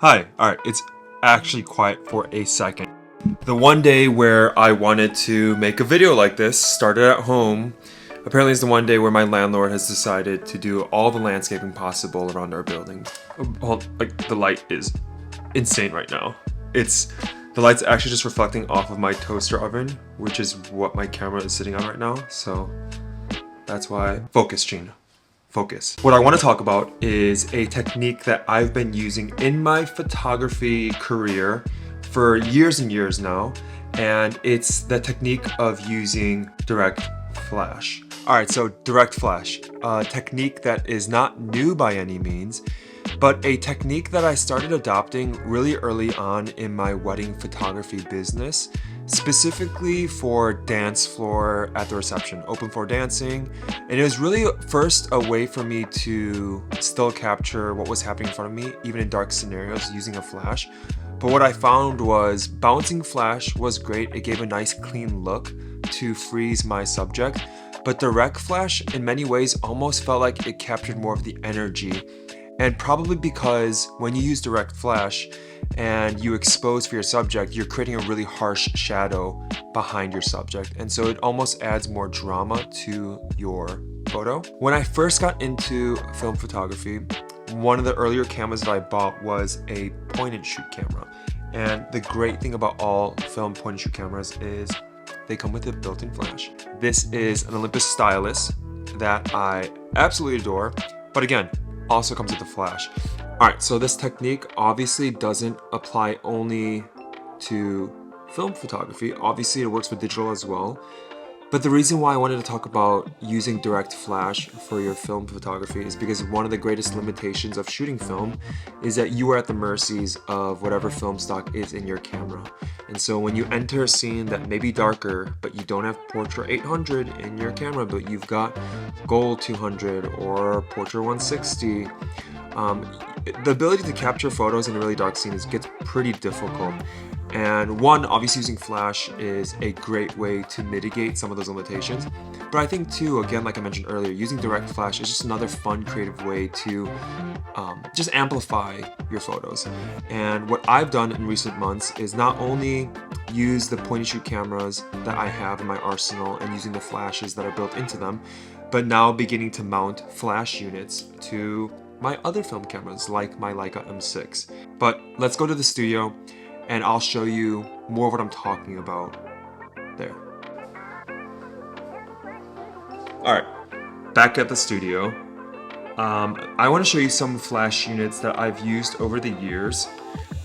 Hi, alright, it's actually quiet for a second. The one day where I wanted to make a video like this started at home. Apparently it's the one day where my landlord has decided to do all the landscaping possible around our building. Well, like, the light is insane right now. The light's actually just reflecting off of my toaster oven, which is what my camera is sitting on right now, so that's why. Focus, Gene. Focus. What I want to talk about is a technique that I've been using in my photography career for years and years now, and it's the technique of using direct flash. Alright, so direct flash, a technique that is not new by any means, but a technique that I started adopting really early on in my wedding photography business, specifically for dance floor at the reception, open floor dancing. And it was really first a way for me to still capture what was happening in front of me, even in dark scenarios, using a flash. But what I found was bouncing flash was great. It gave a nice clean look to freeze my subject. But direct flash in many ways almost felt like it captured more of the energy. And probably because when you use direct flash and you expose for your subject, you're creating a really harsh shadow behind your subject. And so it almost adds more drama to your photo. When I first got into film photography, one of the earlier cameras that I bought was a point and shoot camera. And the great thing about all film point and shoot cameras is they come with a built-in flash. This is an Olympus stylus that I absolutely adore, but again, also comes with a flash. Alright, so this technique obviously doesn't apply only to film photography. Obviously it works for digital as well. But the reason why I wanted to talk about using direct flash for your film photography is because one of the greatest limitations of shooting film is that you are at the mercies of whatever film stock is in your camera. And so when you enter a scene that may be darker, but you don't have Portra 800 in your camera, but you've got Gold 200 or Portra 160, the ability to capture photos in a really dark scene gets pretty difficult. And one, obviously using flash is a great way to mitigate some of those limitations. But I think too, again, like I mentioned earlier, using direct flash is just another fun, creative way to just amplify your photos. And what I've done in recent months is not only use the point and shoot cameras that I have in my arsenal and using the flashes that are built into them, but now beginning to mount flash units to my other film cameras like my Leica M6. But let's go to the studio and I'll show you more of what I'm talking about there. Alright, back at the studio. I want to show you some flash units that I've used over the years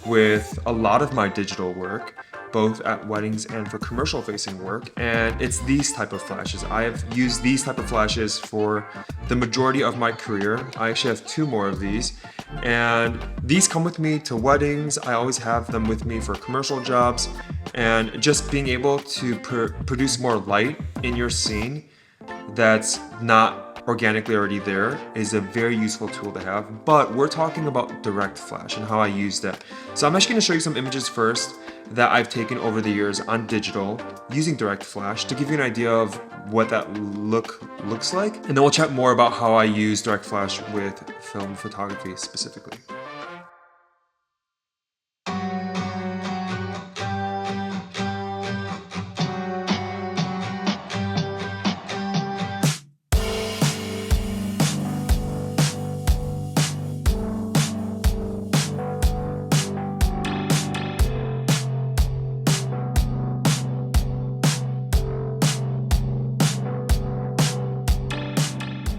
with a lot of my digital work, both at weddings and for commercial facing work, and it's these type of flashes. I have used these type of flashes for the majority of my career. I actually have two more of these, and these come with me to weddings. I always have them with me for commercial jobs, and just being able to produce more light in your scene that's not organically already there is a very useful tool to have. But we're talking about direct flash and how I use that. So I'm actually going to show you some images first that I've taken over the years on digital using direct flash to give you an idea of what that looks like, and then we'll chat more about how I use direct flash with film photography specifically.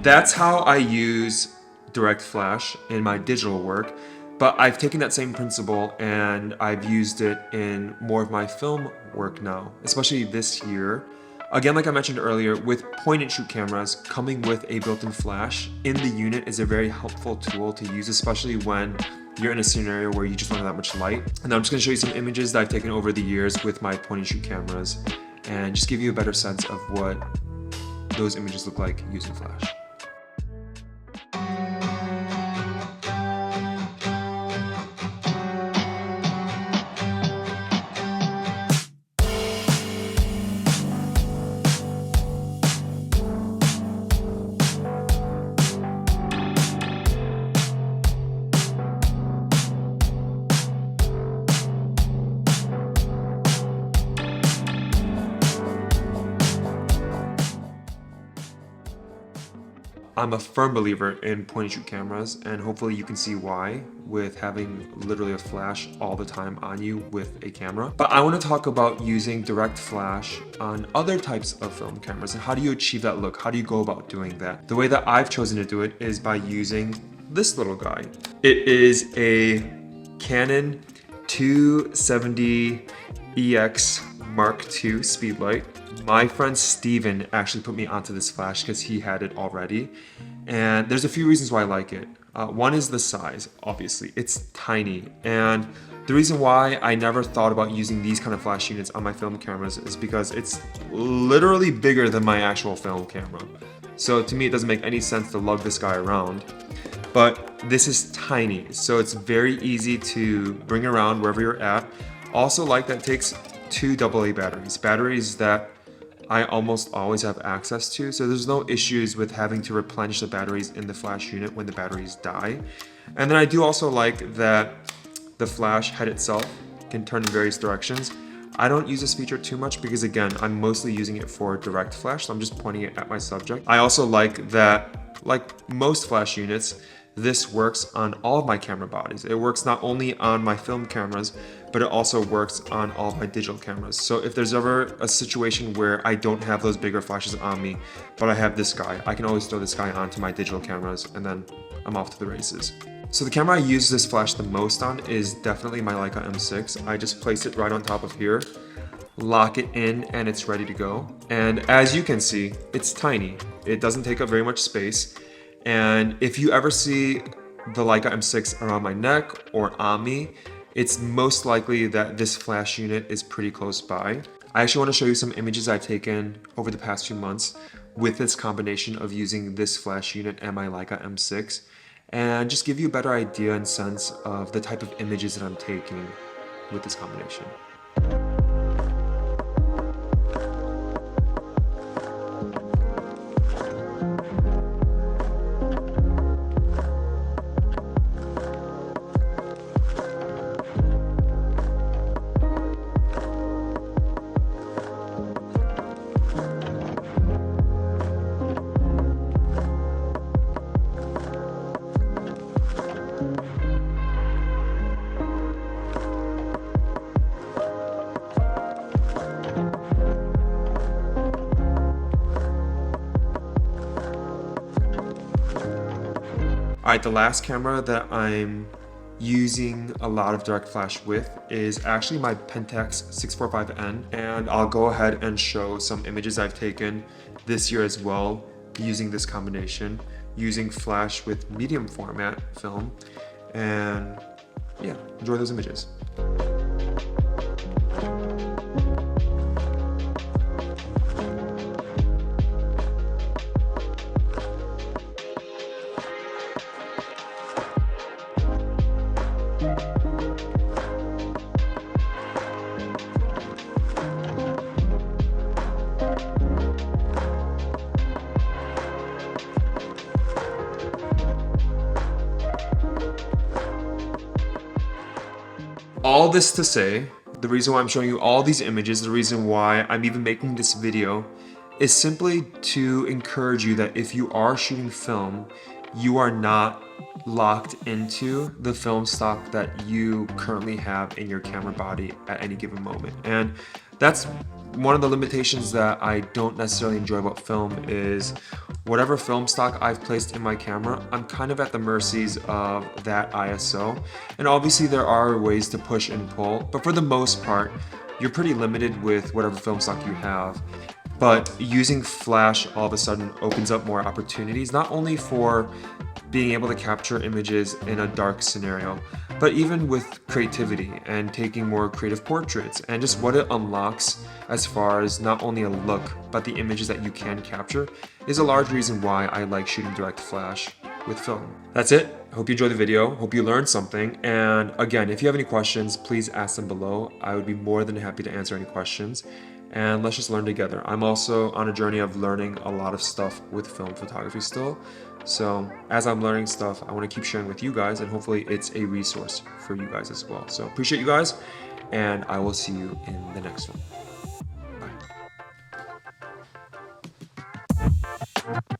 That's how I use direct flash in my digital work, but I've taken that same principle and I've used it in more of my film work now, especially this year. Again, like I mentioned earlier, with point and shoot cameras, coming with a built-in flash in the unit is a very helpful tool to use, especially when you're in a scenario where you just don't have that much light. And I'm just gonna show you some images that I've taken over the years with my point and shoot cameras and just give you a better sense of what those images look like using flash. I'm a firm believer in point and shoot cameras, and hopefully you can see why with having literally a flash all the time on you with a camera. But I want to talk about using direct flash on other types of film cameras and how do you achieve that look? How do you go about doing that? The way that I've chosen to do it is by using this little guy. It is a Canon 270 EX Mark II speedlight. My friend Steven actually put me onto this flash because he had it already. And there's a few reasons why I like it. One is the size, obviously. It's tiny. And the reason why I never thought about using these kind of flash units on my film cameras is because it's literally bigger than my actual film camera. So to me, it doesn't make any sense to lug this guy around. But this is tiny, so it's very easy to bring around wherever you're at. Also like that it takes 2 AA batteries that I almost always have access to, so there's no issues with having to replenish the batteries in the flash unit when the batteries die. And then I do also like that the flash head itself can turn in various directions. I don't use this feature too much because again, I'm mostly using it for direct flash, so I'm just pointing it at my subject. I also like that, like most flash units, this works on all of my camera bodies. It works not only on my film cameras, but it also works on all of my digital cameras. So if there's ever a situation where I don't have those bigger flashes on me, but I have this guy, I can always throw this guy onto my digital cameras and then I'm off to the races. So the camera I use this flash the most on is definitely my Leica M6. I just place it right on top of here, lock it in, and it's ready to go. And as you can see, it's tiny. It doesn't take up very much space. And if you ever see the Leica M6 around my neck or on me, it's most likely that this flash unit is pretty close by. I actually want to show you some images I've taken over the past few months with this combination of using this flash unit and my Leica M6, and just give you a better idea and sense of the type of images that I'm taking with this combination. Alright, the last camera that I'm using a lot of direct flash with is actually my Pentax 645N, and I'll go ahead and show some images I've taken this year as well using this combination, using flash with medium format film, and yeah, enjoy those images. All this to say, the reason why I'm showing you all these images, the reason why I'm even making this video, is simply to encourage you that if you are shooting film, you are not locked into the film stock that you currently have in your camera body at any given moment. And that's one of the limitations that I don't necessarily enjoy about film is whatever film stock I've placed in my camera, I'm kind of at the mercies of that ISO. And obviously there are ways to push and pull, but for the most part, you're pretty limited with whatever film stock you have. But using flash all of a sudden opens up more opportunities, not only for being able to capture images in a dark scenario, but even with creativity and taking more creative portraits and just what it unlocks as far as not only a look, but the images that you can capture is a large reason why I like shooting direct flash with film. That's it. I hope you enjoyed the video. Hope you learned something. And again, if you have any questions, please ask them below. I would be more than happy to answer any questions. And let's just learn together. I'm also on a journey of learning a lot of stuff with film photography still. So as I'm learning stuff, I want to keep sharing with you guys, and hopefully it's a resource for you guys as well. So appreciate you guys, and I will see you in the next one. Bye.